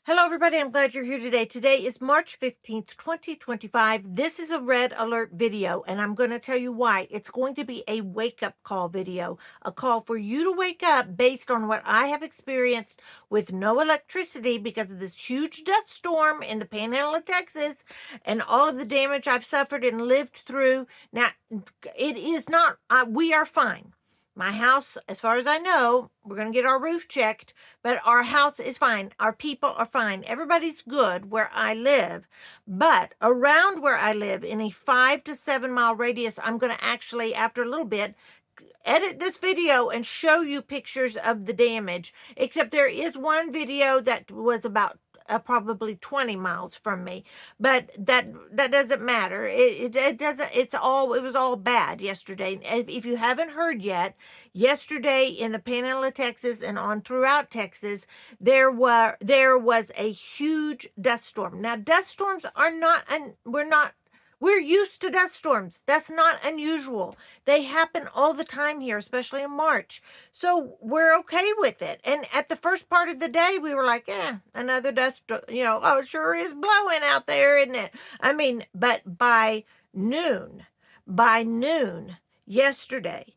Hello, everybody. I'm glad you're here today. Today is March 15th, 2025. This is a red alert video, and I'm going to tell you why. It's going to be a wake up call video, a call for you to wake up based on what I have experienced with no electricity because of this huge dust storm in the panhandle of Texas and all of the damage I've suffered and lived through. Now, it is not, we are fine. My house, as far as I know, we're going to get our roof checked, but our house is fine. Our people are fine. Everybody's good where I live. But around where I live, in a 5 to 7 mile radius, I'm going to actually, after a little bit, edit this video and show you pictures of the damage. Except there is one video that was about probably 20 miles from me, but that doesn't matter. It doesn't. It was all bad yesterday. If you haven't heard yet, yesterday in the panhandle of Texas and on throughout Texas, there was a huge dust storm. Now, dust storms are not, and we're used to dust storms. That's not unusual. They happen all the time here, especially in March. So we're okay with it. And at the first part of the day, we were like, another dust, oh, it sure is blowing out there, isn't it? I mean, but by noon yesterday,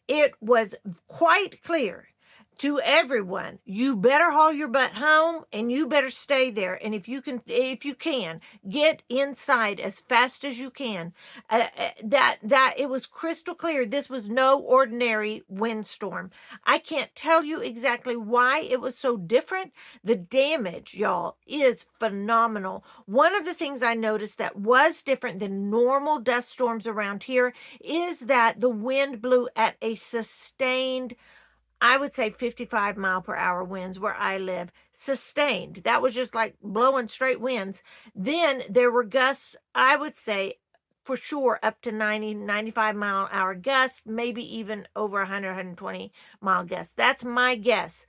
it was quite clear to everyone, you better haul your butt home and you better stay there. And if you can, get inside as fast as you can. That it was crystal clear. This was no ordinary windstorm. I can't tell you exactly why it was so different. The damage, y'all, is phenomenal. One of the things I noticed that was different than normal dust storms around here is that the wind blew at a sustained, I would say 55-mile-per-hour winds where I live, sustained. That was just like blowing straight winds. Then there were gusts, I would say for sure up to 90, 95-mile-an-hour gusts, maybe even over 100, 120-mile gusts. That's my guess.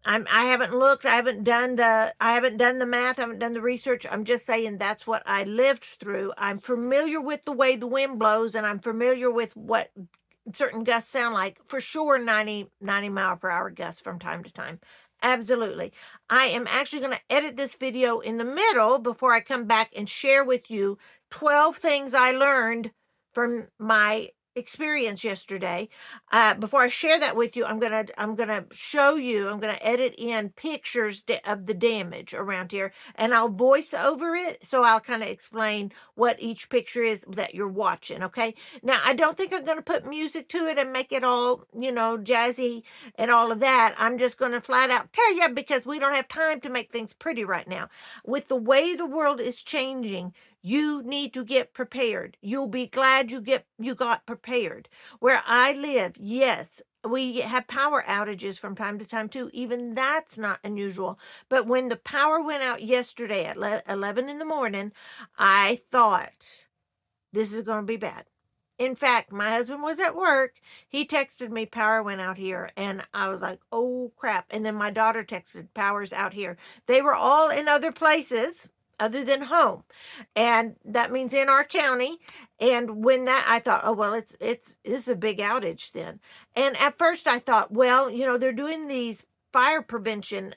I haven't looked, I haven't done the math, I haven't done the research. I'm just saying that's what I lived through. I'm familiar with the way the wind blows, and I'm familiar with what certain gusts sound like. For sure 90 mile per hour gusts from time to time. Absolutely. I am actually going to edit this video in the middle before I come back and share with you 12 things I learned from my experience yesterday. Before I share that with you, I'm gonna show you. I'm gonna edit in pictures of the damage around here, and I'll voice over it. So I'll kind of explain what each picture is that you're watching. Okay. Now, I don't think I'm gonna put music to it and make it all, jazzy and all of that. I'm just gonna flat out tell you because we don't have time to make things pretty right now. With the way the world is changing, you need to get prepared. You'll be glad you got prepared. Where I live, yes, we have power outages from time to time too. Even that's not unusual. But when the power went out yesterday at 11 in the morning, I thought this is going to be bad. In fact, my husband was at work. He texted me, power went out here. And I was like, oh, crap. And then my daughter texted, power's out here. They were all in other places other than home. And that means in our county. And when that, I thought, oh, well, it's a big outage then. And at first I thought, well, they're doing these fire prevention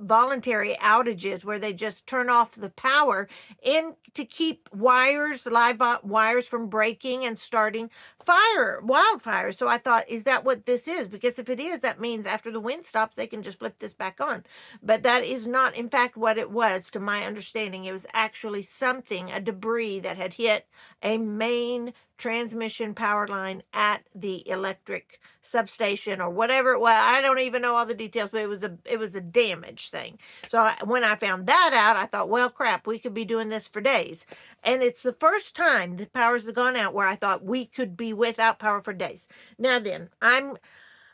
voluntary outages where they just turn off the power in to keep live wires from breaking and starting wildfires. So I thought, is that what this is? Because if it is, that means after the wind stops, they can just flip this back on. But that is not, in fact, what it was. To my understanding, it was actually a debris that had hit a main transmission power line at the electric substation or whatever it was. I don't even know all the details, but it was a damage thing. So when I found that out, I thought, well, crap, we could be doing this for days. And it's the first time the powers have gone out where I thought we could be without power for days. Now then, I'm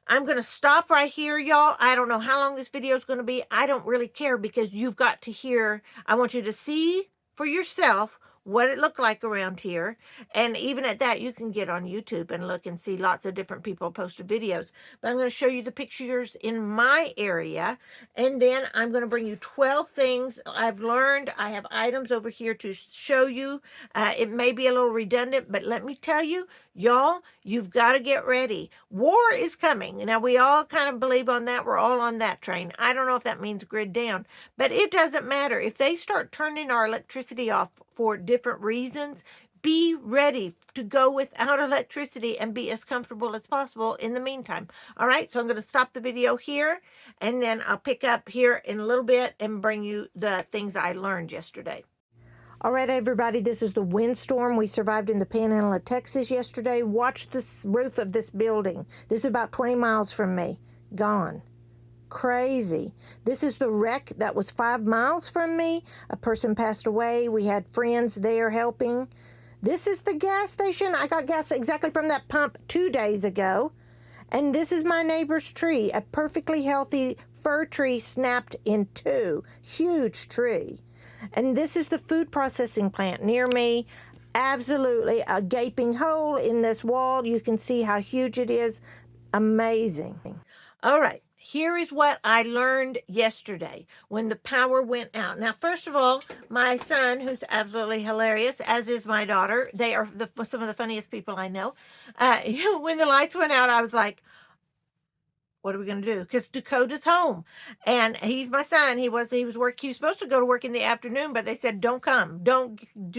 going to stop right here, y'all. I don't know how long this video is going to be. I don't really care because you've got to hear. I want you to see for yourself what it looked like around here. And even at that, you can get on YouTube and look and see lots of different people posted videos. But I'm going to show you the pictures in my area. And then I'm going to bring you 12 things I've learned. I have items over here to show you. It may be a little redundant, but let me tell you, Y'all, you've got to get ready. War is coming. Now, we all kind of believe on that. We're all on that train. I don't know if that means grid down, but it doesn't matter. If they start turning our electricity off for different reasons, be ready to go without electricity and be as comfortable as possible in the meantime. All right, so I'm going to stop the video here, and then I'll pick up here in a little bit and bring you the things I learned yesterday. All right, everybody, this is the windstorm we survived in the Panhandle of Texas yesterday. Watch this roof of this building. This is about 20 miles from me. Gone. Crazy. This is the wreck that was 5 miles from me. A person passed away. We had friends there helping. This is the gas station. I got gas exactly from that pump 2 days ago. And this is my neighbor's tree, a perfectly healthy fir tree snapped in two. Huge tree. And this is the food processing plant near me. Absolutely a gaping hole in this wall. You can see how huge it is. Amazing. All right. Here is what I learned yesterday when the power went out. Now, first of all, my son, who's absolutely hilarious, as is my daughter, they are some of the funniest people I know. When the lights went out, I was like, what are we going to do? Because Dakota's home, and he's my son. He was supposed to go to work in the afternoon, but they said do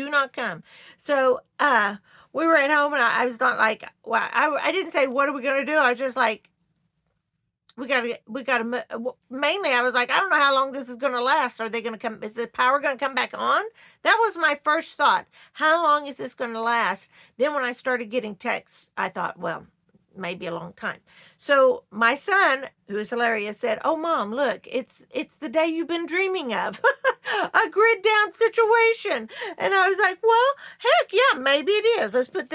not come. So we were at home, and I was not like, well, I didn't say what are we going to do. I was just like, we gotta. Mainly, I was like, I don't know how long this is going to last. Are they going to come? Is the power going to come back on? That was my first thought. How long is this going to last? Then when I started getting texts, I thought, well, maybe a long time. So my son, who is hilarious, said, "Oh, Mom, look, it's the day you've been dreaming of, a grid down situation." And I was like, "Well, heck yeah, maybe it is. Let's put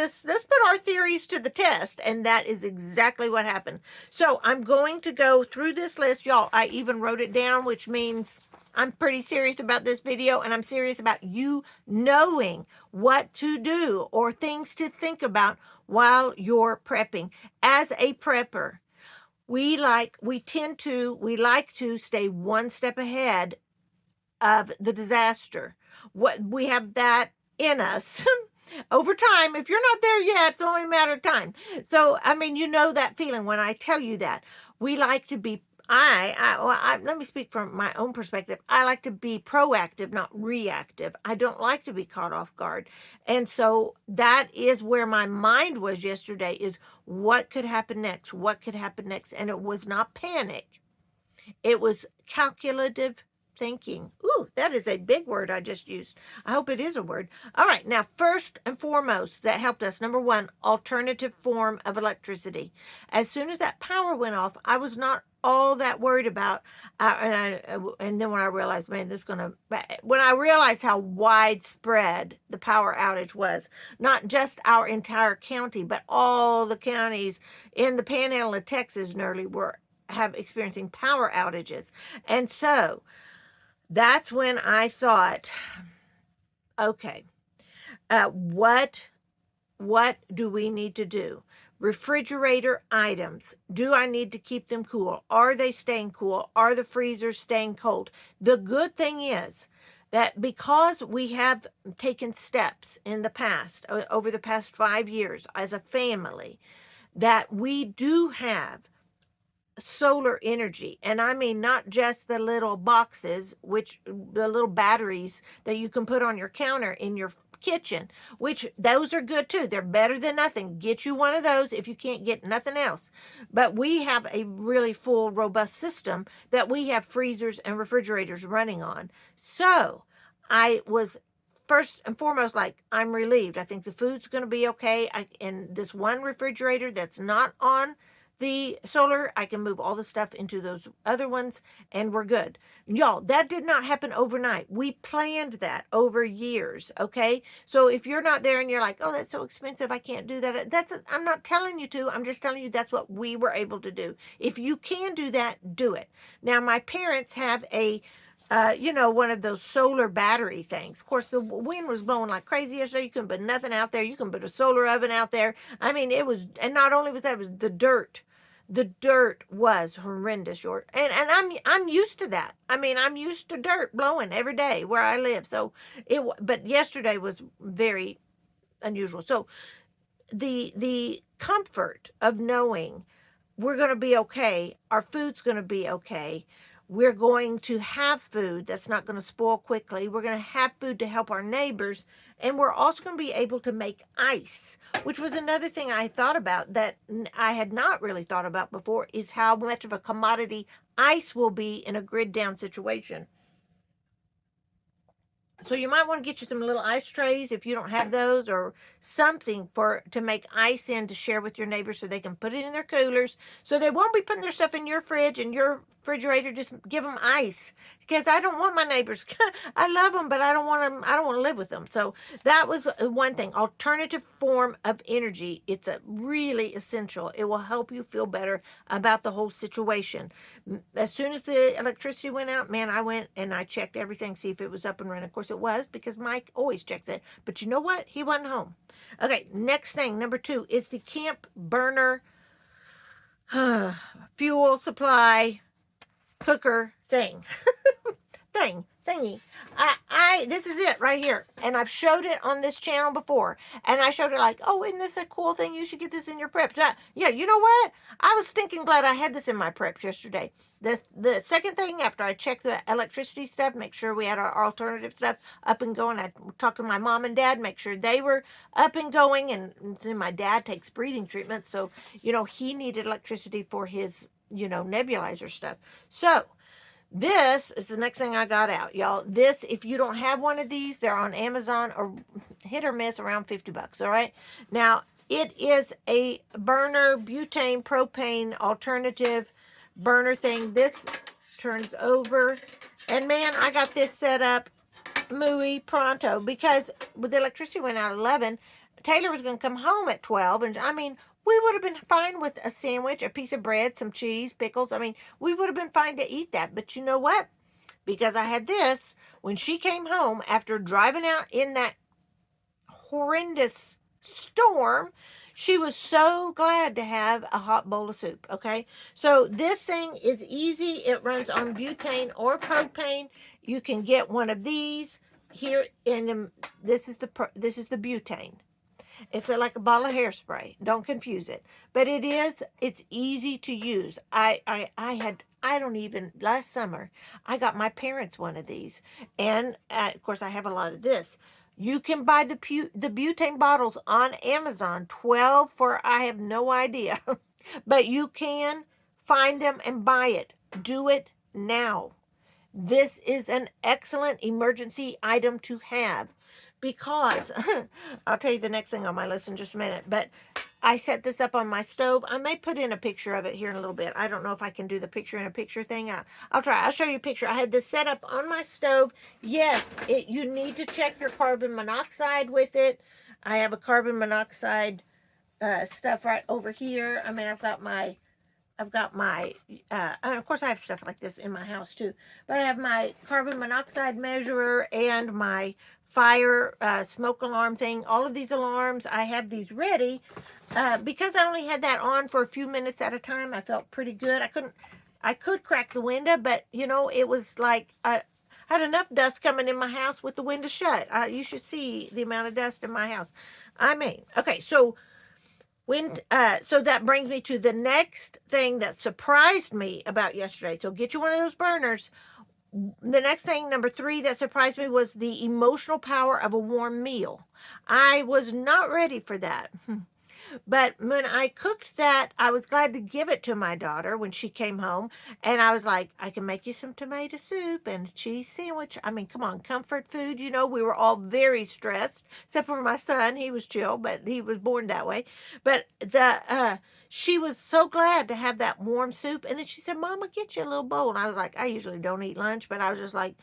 our theories to the test." And that is exactly what happened. So I'm going to go through this list, y'all. I even wrote it down, which means I'm pretty serious about this video, and I'm serious about you knowing what to do or things to think about while you're prepping. As a prepper, we like to stay one step ahead of the disaster. What we have that in us. Over time, if you're not there yet, it's only a matter of time. So, I mean, you know that feeling when I tell you that. We like to be let me speak from my own perspective. I like to be proactive, not reactive. I don't like to be caught off guard. And so that is where my mind was yesterday, is what could happen next? What could happen next? And it was not panic. It was calculative thinking. Ooh, that is a big word I just used. I hope it is a word. All right, now first and foremost, that helped us. Number one, alternative form of electricity. As soon as that power went off, I was not all that worried about, and then when I realized, man, when I realized how widespread the power outage was, not just our entire county, but all the counties in the Panhandle of Texas nearly have experiencing power outages. And so that's when I thought, okay, what do we need to do? Refrigerator items. Do I need to keep them cool? Are they staying cool? Are the freezers staying cold? The good thing is that because we have taken steps in the past, over the past 5 years as a family, that we do have solar energy. And I mean, not just the little boxes, the little batteries that you can put on your counter in your kitchen, which those are good too. They're better than nothing. Get you one of those if you can't get nothing else. But we have a really full, robust system that we have freezers and refrigerators running on. So I was first and foremost, like, I'm relieved. I think the food's going to be okay. In this one refrigerator that's not on the solar, I can move all the stuff into those other ones, and we're good. Y'all, that did not happen overnight. We planned that over years, okay? So if you're not there and you're like, oh, that's so expensive, I can't do that. I'm not telling you to. I'm just telling you that's what we were able to do. If you can do that, do it. Now, my parents have one of those solar battery things. Of course, the wind was blowing like crazy yesterday. You couldn't put nothing out there. You couldn't put a solar oven out there. I mean, and not only was that, it was the dirt. The dirt was horrendous, short, and I'm used to that. I mean, I'm used to dirt blowing every day where I live. So but yesterday was very unusual. So the comfort of knowing we're going to be okay. Our food's going to be okay. We're going to have food that's not going to spoil quickly. We're going to have food to help our neighbors. And we're also going to be able to make ice, which was another thing I thought about that I had not really thought about before, is how much of a commodity ice will be in a grid down situation. So you might want to get you some little ice trays if you don't have those, or something to make ice in to share with your neighbors so they can put it in their coolers, so they won't be putting their stuff in your fridge and your refrigerator. Just give them ice, because I don't want my neighbors. I love them, but I don't want them. I don't want to live with them. So that was one thing. Alternative form of energy. It's a really essential. It will help you feel better about the whole situation. As soon as the electricity went out, man, I went and I checked everything, see if it was up and running. Of course it was, because Mike always checks it. But you know what? He wasn't home. Okay, next thing, number 2, is the camp burner fuel supply cooker thingy. This is it right here, and I've showed it on this channel before, and I showed it like, oh, isn't this a cool thing? You should get this in your prep. Yeah, you know what? I was stinking glad I had this in my prep yesterday. The second thing after I checked the electricity stuff, make sure we had our alternative stuff up and going. I talked to my mom and dad, make sure they were up and going, and my dad takes breathing treatment, so he needed electricity for his nebulizer stuff. So this is the next thing I got out, y'all. This, if you don't have one of these, they're on Amazon, or hit or miss around $50. All right. Now, it is a burner butane propane alternative burner thing. This turns over, and man, I got this set up muy pronto, because with the electricity went out at 11, Taylor was going to come home at 12, and I mean, we would have been fine with a sandwich, a piece of bread, some cheese, pickles. I mean, we would have been fine to eat that. But you know what? Because I had this, when she came home after driving out in that horrendous storm, she was so glad to have a hot bowl of soup. Okay, so this thing is easy. It runs on butane or propane. You can get one of these here this is the butane. It's like a bottle of hairspray. Don't confuse it. But it's easy to use. I don't even, last summer, I got my parents one of these. And of course, I have a lot of this. You can buy the butane bottles on Amazon, 12 for, I have no idea. But you can find them and buy it. Do it now. This is an excellent emergency item to have, because I'll tell you the next thing on my list in just a minute, but I set this up on my stove. I may put in a picture of it here in a little bit. I don't know if I can do the picture in a picture thing. I'll try. I'll show you a picture. I had this set up on my stove. Yes, you need to check your carbon monoxide with it. I have a carbon monoxide stuff right over here. I mean, I've got my, and of course I have stuff like this in my house too, but I have my carbon monoxide measurer and my fire smoke alarm thing. All of these alarms, I have these ready because I only had that on for a few minutes at a time. I felt pretty good. I could crack the window, but it was like I had enough dust coming in my house with the window shut. You should see the amount of dust in my house. I mean, okay, so so that brings me to the next thing that surprised me about yesterday. So get you one of those burners. The next thing, number 3, that surprised me was the emotional power of a warm meal. I was not ready for that. But when I cooked that, I was glad to give it to my daughter when she came home. And I was like, I can make you some tomato soup and a cheese sandwich. I mean, come on, comfort food. We were all very stressed, except for my son. He was chill, but he was born that way. But she was so glad to have that warm soup. And then she said, Mama, get you a little bowl. And I was like, I usually don't eat lunch, but I was just like,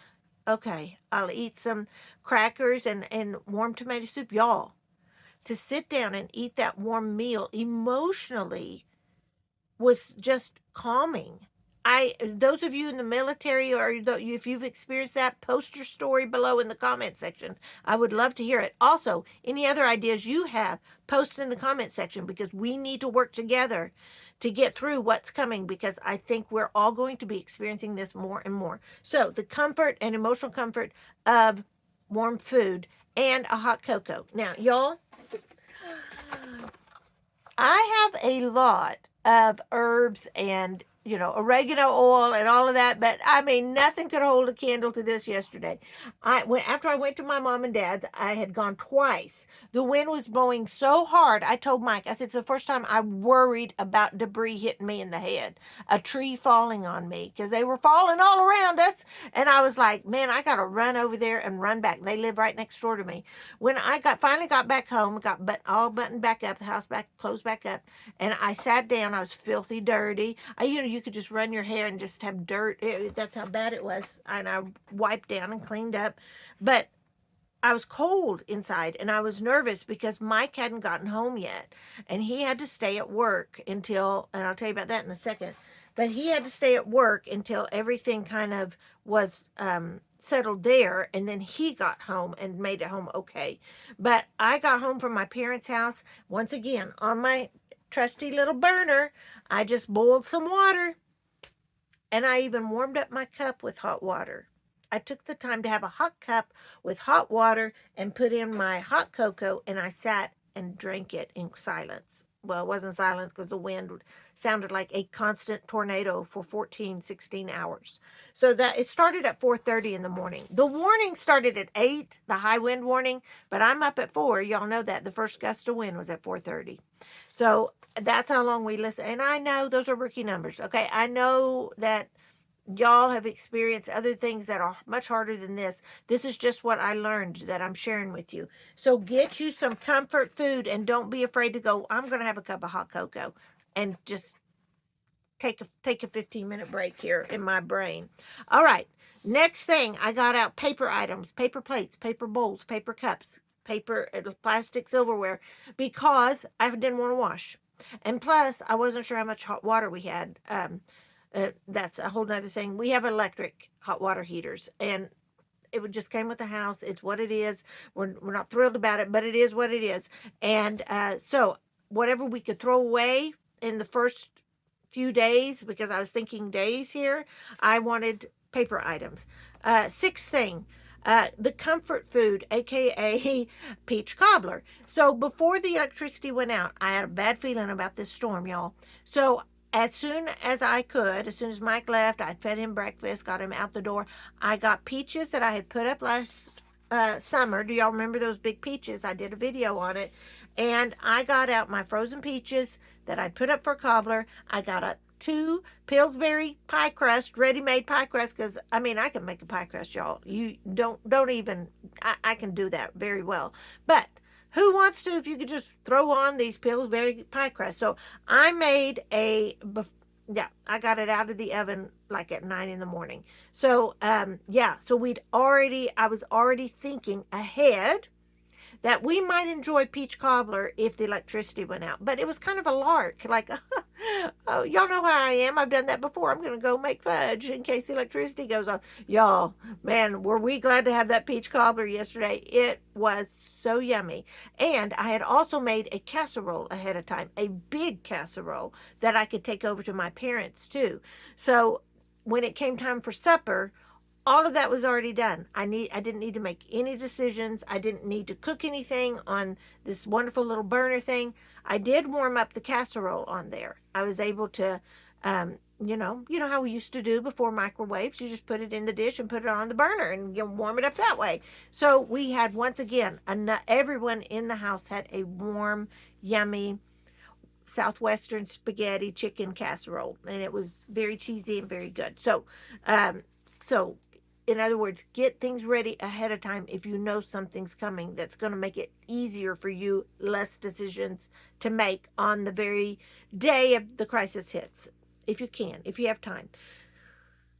okay, I'll eat some crackers and warm tomato soup. Y'all, to sit down and eat that warm meal emotionally was just calming. Those of you in the military, or if you've experienced that, post your story below in the comment section. I would love to hear it. Also, any other ideas you have, post in the comment section, because we need to work together to get through what's coming, because I think we're all going to be experiencing this more and more. So the comfort and emotional comfort of warm food and a hot cocoa. Now, y'all, I have a lot of herbs and, oregano oil and all of that, but I mean, nothing could hold a candle to this yesterday. After I went to my mom and dad's, I had gone twice. The wind was blowing so hard. I told Mike, I said, it's the first time I worried about debris hitting me in the head, a tree falling on me, because they were falling all around us. And I was like, man, I got to run over there and run back. They live right next door to me. When I finally got back home, all buttoned back up, the house back closed back up, and I sat down. I was filthy dirty. You could just run your hair and just have dirt. That's how bad it was. And I wiped down and cleaned up, but I was cold inside and I was nervous because Mike hadn't gotten home yet and he had to stay at work until, and I'll tell you about that in a second, but he had to stay at work until everything kind of was settled there. And then he got home and made it home okay. But I got home from my parents' house once again on my trusty little burner. I just boiled some water and I even warmed up my cup with hot water. I took the time to have a hot cup with hot water and put in my hot cocoa, and I sat and drank it in silence. Well, it wasn't silence because the wind sounded like a constant tornado for 14, 16 hours. So that it started at 4:30 in the morning. The warning started at 8, the high wind warning, but I'm up at 4. Y'all know that the first gust of wind was at 4:30. So that's how long we listen. And I know those are rookie numbers. Okay. I know that y'all have experienced other things that are much harder than this. This is just what I learned that I'm sharing with you. So get you some comfort food and don't be afraid to go, I'm going to have a cup of hot cocoa and just take a 15-minute break here in my brain. All right. Next thing, I got out paper items, paper plates, paper bowls, paper cups, paper plastic silverware because I didn't want to wash. And plus, I wasn't sure how much hot water we had. That's a whole nother thing. We have electric hot water heaters, and it would just came with the house. It's what it is. We're not thrilled about it, but it is what it is. And so whatever we could throw away in the first few days, because I was thinking days here, I wanted paper items. Sixth thing, the comfort food, aka peach cobbler. So before the electricity went out, I had a bad feeling about this storm, y'all. So as soon as I could, as soon as Mike left, I fed him breakfast, got him out the door. I got peaches that I had put up last summer. Do y'all remember those big peaches? I did a video on it. And I got out my frozen peaches that I put up for cobbler. I got a 2 Pillsbury pie crust, ready-made pie crust, because I mean I can make a pie crust, y'all. You don't even I can do that very well. But who wants to if you could just throw on these Pillsbury pie crust? So I made yeah, I got it out of the oven like at 9 in the morning. So yeah, so I was already thinking ahead that we might enjoy peach cobbler if the electricity went out. But it was kind of a lark. Like, oh, y'all know how I am. I've done that before. I'm going to go make fudge in case the electricity goes off. Y'all, man, were we glad to have that peach cobbler yesterday. It was so yummy. And I had also made a casserole ahead of time, a big casserole that I could take over to my parents too. So when it came time for supper, all of that was already done. I didn't need to make any decisions. I didn't need to cook anything on this wonderful little burner thing. I did warm up the casserole on there. I was able to, you know how we used to do before microwaves. You just put it in the dish and put it on the burner and warm it up that way. So we had once again, everyone in the house had a warm, yummy southwestern spaghetti chicken casserole, and it was very cheesy and very good. So in other words, get things ready ahead of time if you know something's coming that's going to make it easier for you, less decisions to make on the very day of the crisis hits, if you can, if you have time.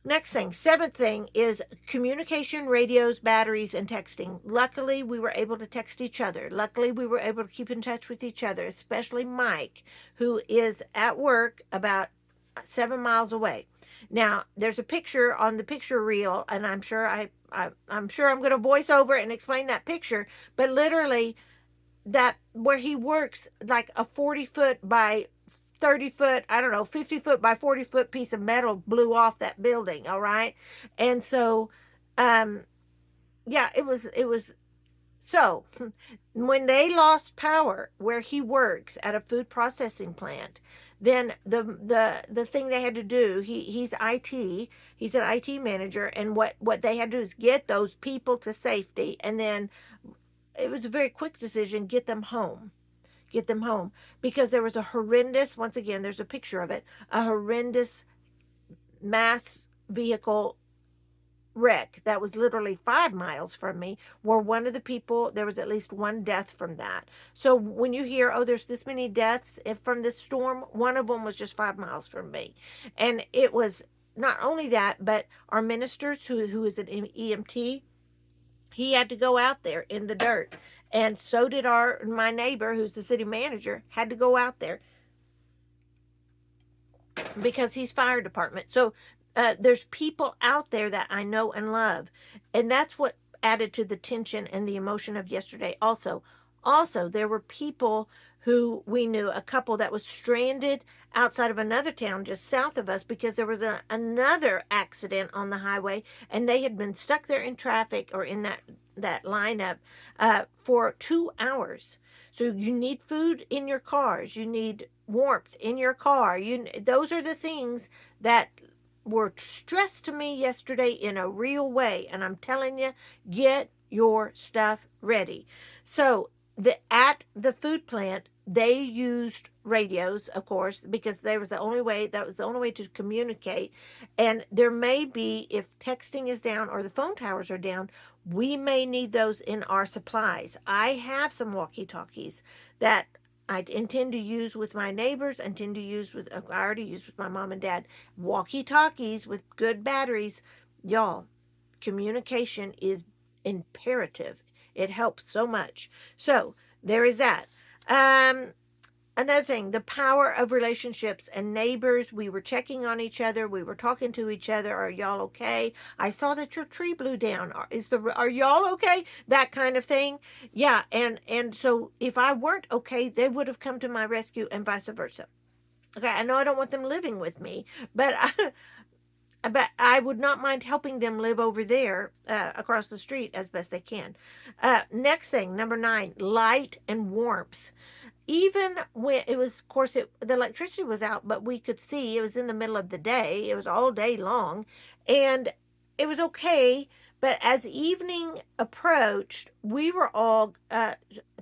Next thing, seventh thing is communication, radios, batteries, and texting. Luckily, we were able to text each other. Luckily, we were able to keep in touch with each other, especially Mike, who is at work about 7 miles away. Now, there's a picture on the picture reel, and I'm sure I'm going to voice over and explain that picture. But literally, that where he works, like a 40-foot by 30-foot, I don't know, 50-foot by 40-foot piece of metal blew off that building. All right, and so, yeah, it was So when they lost power where he works at a food processing plant, then the thing they had to do, he's IT, he's an IT manager, and what they had to do is get those people to safety, and then it was a very quick decision, get them home, because there was a horrendous, once again there's a picture of it, a horrendous mass vehicle wreck that was literally 5 miles from me, where one of the people, there was at least one death from that. So when you hear, oh, there's this many deaths from this storm, one of them was just 5 miles from me. And it was not only that, but our ministers, who is an EMT, he had to go out there in the dirt. And so did my neighbor, who's the city manager, had to go out there because he's fire department. So there's people out there that I know and love, and that's what added to the tension and the emotion of yesterday. Also, there were people who we knew, a couple that was stranded outside of another town just south of us because there was another accident on the highway, and they had been stuck there in traffic or in that lineup for 2 hours. So you need food in your cars. You need warmth in your car. Those are the things that were stressed to me yesterday in a real way. And I'm telling you, get your stuff ready. So at the food plant, they used radios, of course, because that was the only way to communicate. And there may be, if texting is down or the phone towers are down, we may need those in our supplies. I have some walkie-talkies that I intend to use with my neighbors, I already used with my mom and dad. Walkie-talkies with good batteries. Y'all, communication is imperative. It helps so much. So there is that. Um, Another thing, the power of relationships and neighbors. We were checking on each other. We were talking to each other. Are y'all okay? I saw that your tree blew down. Are y'all okay? That kind of thing. Yeah, and so if I weren't okay, they would have come to my rescue and vice versa. Okay, I know I don't want them living with me, but I would not mind helping them live over there across the street as best they can. Next thing, number 9, light and warmth. Even when it was, of course, the electricity was out, but we could see it was in the middle of the day. It was all day long, and it was okay. But as evening approached, we were all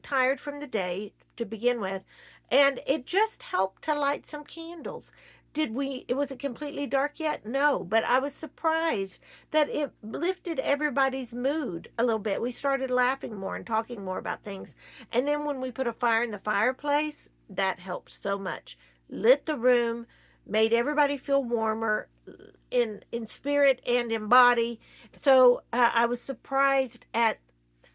tired from the day to begin with, and it just helped to light some candles. Was it completely dark yet? No, but I was surprised that it lifted everybody's mood a little bit. We started laughing more and talking more about things. And then when we put a fire in the fireplace, that helped so much. Lit the room, made everybody feel warmer in spirit and in body. So I was surprised at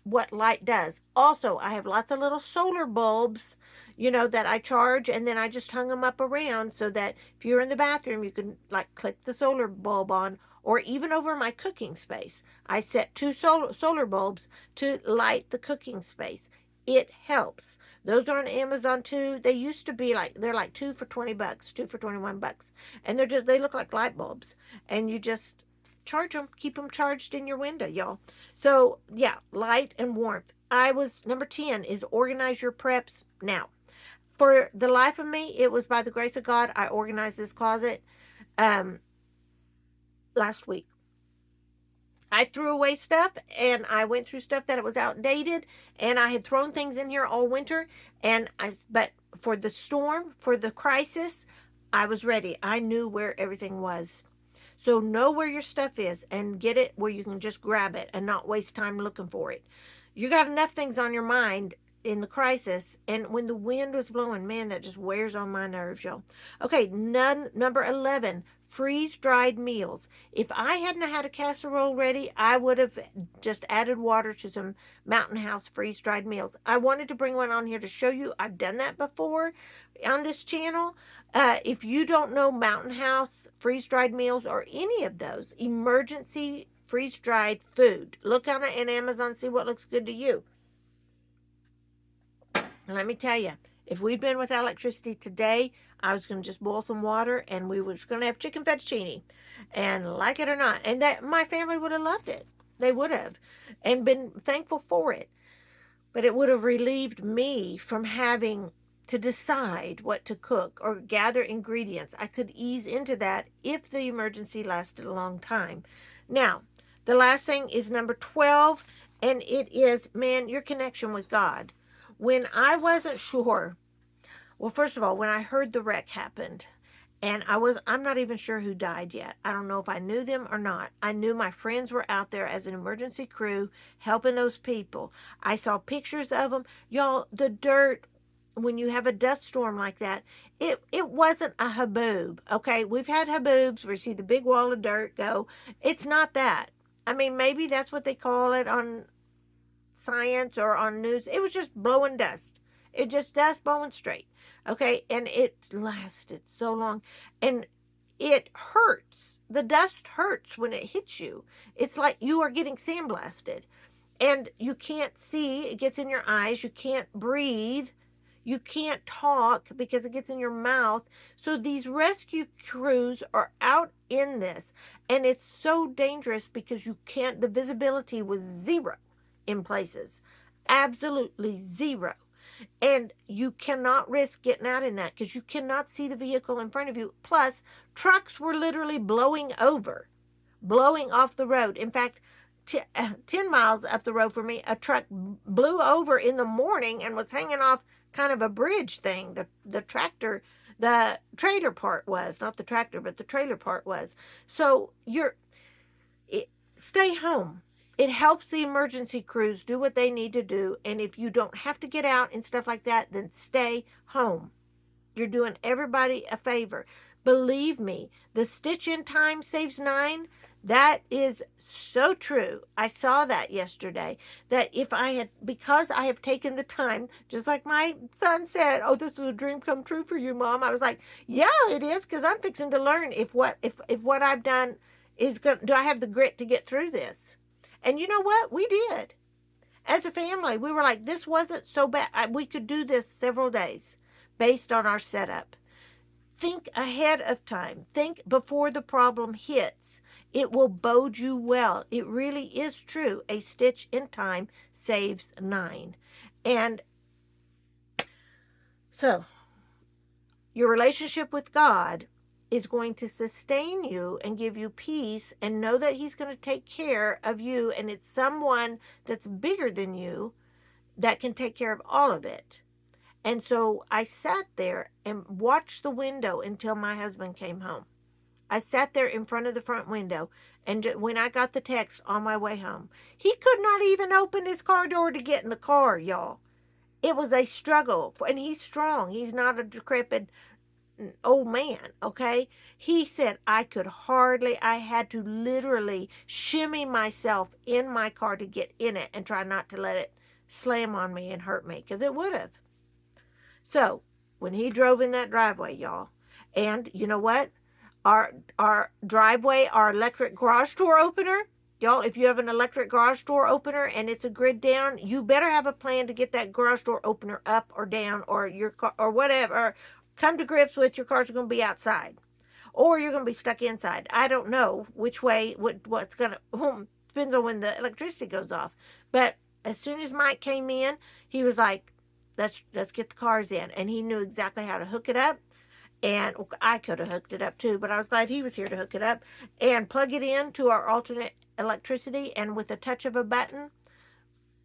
what light does. Also, I have lots of little solar bulbs, that I charge, and then I just hung them up around so that if you're in the bathroom, you can like click the solar bulb on, or even over my cooking space. I set two solar bulbs to light the cooking space. It helps. Those are on Amazon too. They used to be they're like two for $20, two for $21, and they look like light bulbs, and you just charge them, keep them charged in your window, y'all. So yeah, light and warmth. Number 10 is organize your preps now. For the life of me, it was by the grace of God I organized this closet um, last week. I threw away stuff, and I went through stuff that it was outdated, and I had thrown things in here all winter, but for the storm, for the crisis, I was ready. I knew where everything was. So know where your stuff is and get it where you can just grab it and not waste time looking for it. You got enough things on your mind in the crisis, and when the wind was blowing, man, that just wears on my nerves, y'all. Okay, number 11, freeze dried meals. If I hadn't had a casserole ready, I would have just added water to some Mountain House freeze dried meals. I wanted to bring one on here to show you. I've done that before on this channel. If you don't know Mountain House freeze dried meals or any of those emergency freeze dried food, look on it in Amazon, see what looks good to you. And let me tell you, if we'd been with electricity today, I was going to just boil some water and we were going to have chicken fettuccine. And like it or not, and that my family would have loved it. They would have and been thankful for it. but it would have relieved me from having to decide what to cook or gather ingredients. I could ease into that if the emergency lasted a long time. Now, the last thing is number 12, and it is, man, your connection with God. When I wasn't sure, well, first of all, when I heard the wreck happened, and I'm not even sure who died yet. I don't know if I knew them or not. I knew my friends were out there as an emergency crew helping those people. I saw pictures of them. Y'all, the dirt, when you have a dust storm like that, it wasn't a haboob. Okay, we've had haboobs where you see the big wall of dirt go. It's not that. I mean, maybe that's what they call it on science or on news. It was just blowing dust. It just dust blowing straight. Okay. And it lasted so long. And it hurts. The dust hurts when it hits you. It's like you are getting sandblasted. And you can't see. It gets in your eyes. You can't breathe. You can't talk because it gets in your mouth. So these rescue crews are out in this. And it's so dangerous because you can't, the visibility was zero in places. Absolutely zero. And you cannot risk getting out in that because you cannot see the vehicle in front of you. Plus, trucks were literally blowing over, blowing off the road. In fact, 10 miles up the road from me, a truck blew over in the morning and was hanging off kind of a bridge thing. The tractor, the trailer part was, not the tractor, but the trailer part was. So stay home. It helps the emergency crews do what they need to do. And if you don't have to get out and stuff like that, then stay home. You're doing everybody a favor. Believe me, the stitch in time saves 9. That is so true. I saw that yesterday. That if I had, because I have taken the time, just like my son said, "Oh, this was a dream come true for you, Mom." I was like, "Yeah, it is," because I'm fixing to learn if what I've done is going. Do I have the grit to get through this? And you know what? We did. As a family, we were like, this wasn't so bad. We could do this several days based on our setup. Think ahead of time. Think before the problem hits. It will bode you well. It really is true. A stitch in time saves 9. And so, your relationship with God is going to sustain you and give you peace, and know that He's going to take care of you, and it's someone that's bigger than you that can take care of all of it. And so I sat there and watched the window until my husband came home. I sat there in front of the front window, and when I got the text on my way home, he could not even open his car door to get in the car, y'all. It was a struggle, and he's strong. He's not a decrepit old man, okay? He said I had to literally shimmy myself in my car to get in it and try not to let it slam on me and hurt me, because it would have. So when he drove in that driveway, y'all, and you know what? Our driveway, our electric garage door opener, y'all, if you have an electric garage door opener and it's a grid down, you better have a plan to get that garage door opener up or down, or your car or whatever. Or come to grips with your car's going to be outside, or you're going to be stuck inside. I don't know which way, what's going to, depends on when the electricity goes off. But as soon as Mike came in, he was like, let's get the cars in. And he knew exactly how to hook it up. And I could have hooked it up too, but I was glad he was here to hook it up and plug it in to our alternate electricity. And with the touch of a button,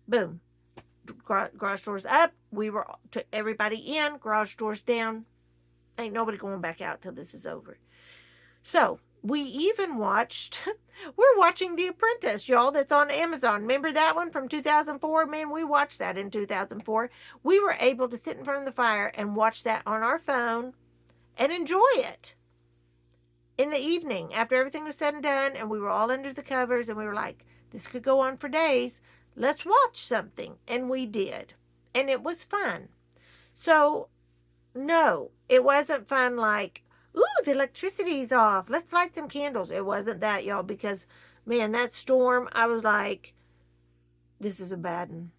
boom, garage doors up. We were to everybody in, garage doors down. Ain't nobody going back out till this is over. So we even watched, we're watching The Apprentice, y'all, that's on Amazon. Remember that one from 2004? Man, we watched that in 2004. We were able to sit in front of the fire and watch that on our phone and enjoy it in the evening after everything was said and done, and we were all under the covers, and we were like, this could go on for days. Let's watch something. And we did. And it was fun. So, no, it wasn't fun like, ooh, the electricity's off. Let's light some candles. It wasn't that, y'all, because, man, that storm, I was like, this is a bad one.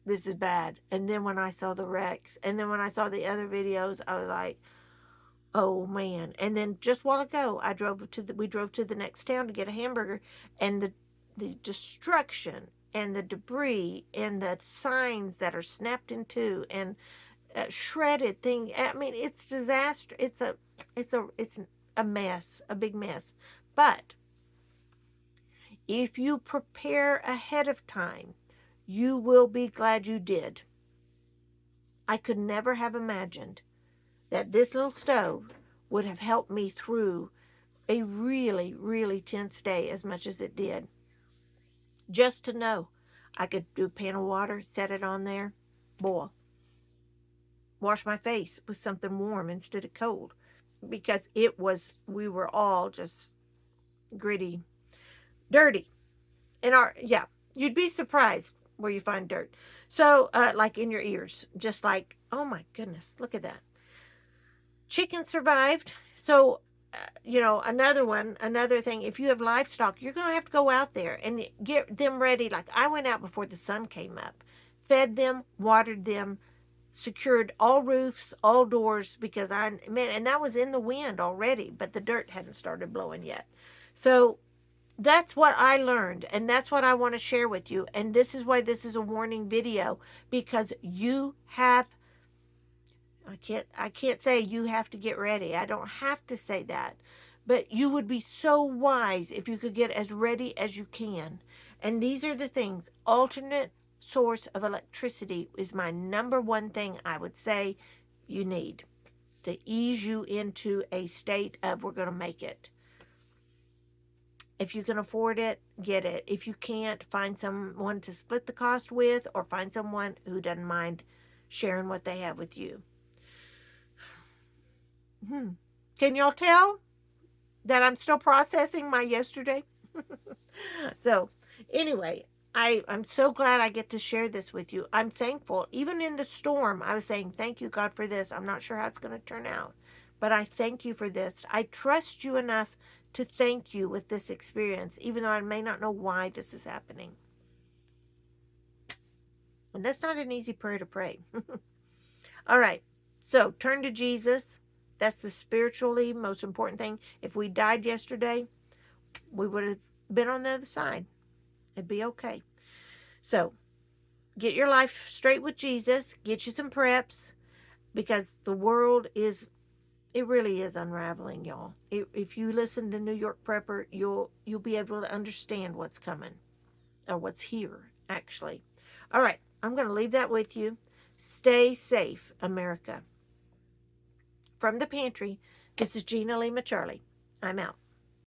This is bad. And then when I saw the wrecks, and then when I saw the other videos, I was like, oh man. And then just a while ago, we drove to the next town to get a hamburger, and the destruction and the debris and the signs that are snapped in two and shredded thing. I mean, it's disaster. It's a mess, a big mess. But if you prepare ahead of time, you will be glad you did. I could never have imagined that this little stove would have helped me through a really, really tense day as much as it did. Just to know I could do a pan of water, set it on there, boil, wash my face with something warm instead of cold, because we were all just gritty, dirty. Yeah, you'd be surprised where you find dirt. So, like in your ears, just like, oh my goodness, look at that. Chicken survived. So, another thing, if you have livestock, you're going to have to go out there and get them ready. Like I went out before the sun came up, fed them, watered them, secured all roofs, all doors, because and that was in the wind already, but the dirt hadn't started blowing yet. So that's what I learned, and that's what I want to share with you. And this is why this is a warning video, because you have I can't say you have to get ready. I don't have to say that. But you would be so wise if you could get as ready as you can. And these are the things. Alternate source of electricity is my number one thing I would say you need to ease you into a state of we're going to make it. If you can afford it, get it. If you can't, find someone to split the cost with, or find someone who doesn't mind sharing what they have with you. Can y'all tell that I'm still processing my yesterday? So, anyway, I'm so glad I get to share this with you. I'm thankful. Even in the storm, I was saying, thank you, God, for this. I'm not sure how it's going to turn out, but I thank you for this. I trust you enough to thank you with this experience, even though I may not know why this is happening. And that's not an easy prayer to pray. All right. So turn to Jesus. That's the spiritually most important thing. If we died yesterday, we would have been on the other side. It'd be okay. So get your life straight with Jesus. Get you some preps, because the world it really is unraveling, y'all. If you listen to New York Prepper, you'll be able to understand what's coming, or what's here, actually. All right. I'm going to leave that with you. Stay safe, America. From the pantry, this is Gina Lima Charlie. I'm out.